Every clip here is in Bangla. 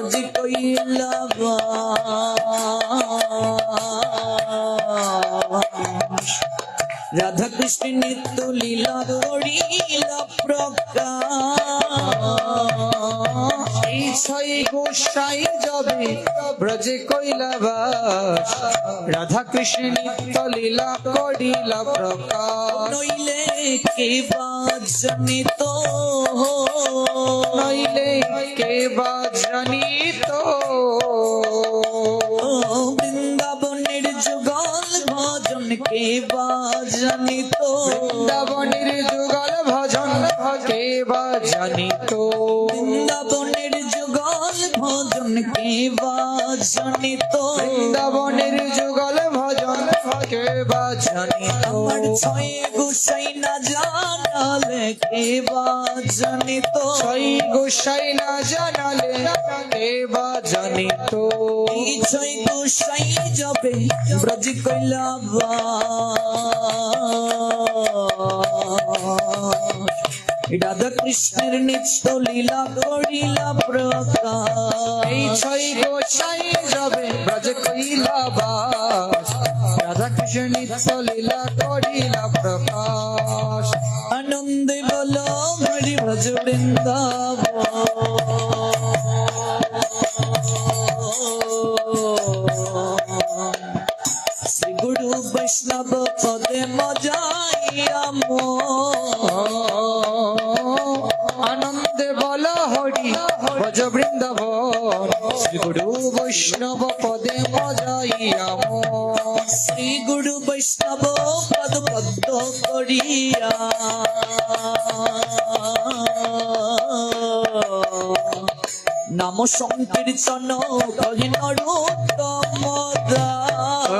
জি কইলা রাধা কৃষ্ণ নিত্য লীলা করিলা প্রকাশ এই ছয় গোসাই যাবে ব্রজে কৈলাবাস রাধা কৃষ্ণ নিত্য লীলা করিলা প্রকাশ নইলে কে বাজনিত নইলে কে বা জানিত বৃন্দাবনের যুগল ভজন কে বাজনিত বৃন্দাবনের যুগল ভজন কে বা জানিত বৃন্দাবনের যুগল ভজন কে বাজনিত বৃন্দাবনের যুগল ভজন কে বা জানিত আমার ছয় গোসাই না জানালে কে বাজনিত ছয় গোসাই না জানালে কে বা জানিত এই ছয় গোসাই যাবে ব্রজ কৈলাবা রাধা কৃষ্ণের নিত্য লীলা করিলা প্রকাশ এই ছয় গোসাই যাবে ব্রজ কৈলাবাস রাধা কৃষ্ণ নিত্য লীলা করিলা প্রকাশ আনন্দে বলো হরি ভজ শ্রী গুরু বৈষ্ণব পদে মজাইয়া আনন্দে বল হরি ভজ বৃন্দাবন শ্রী গুরু বৈষ্ণব পদে মজাইয়া শ্রী গুরু বৈষ্ণব পদ পদ্ম করিয়া নাম সংকীর্তন করি নরোত্তম দাস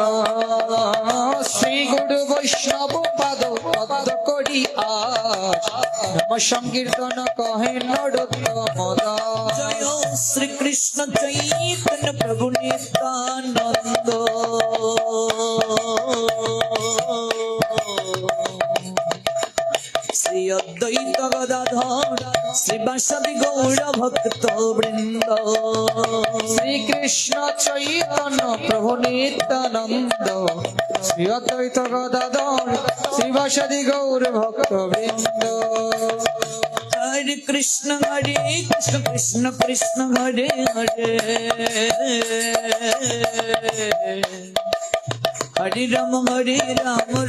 শ্রী গুরু বৈষ্ণব পদ পদ করি আজ নাম সংকীর্তন কহে নরোত্তম দাস জয় শ্রীকৃষ্ণ চৈতন্য প্রভু নিত্যানন্দ শ্রী অদ্বৈত গদাধর শ্রীবাসাদি গৌর ভক্ত বৃন্দ শ্রীকৃষ্ণ চৈতন্য প্রভু নিত্যানন্দ শ্রী অদ্বৈত গদাধর শ্রীবাসাদি গৌর ভক্ত বৃন্দ হরে কৃষ্ণ কৃষ্ণ কৃষ্ণ হরে হরে হরে রাম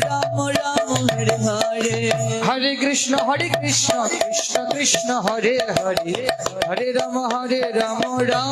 রাম রাম হরে হরে হরে কৃষ্ণ কৃষ্ণ কৃষ্ণ হরে হরে হরে রাম রাম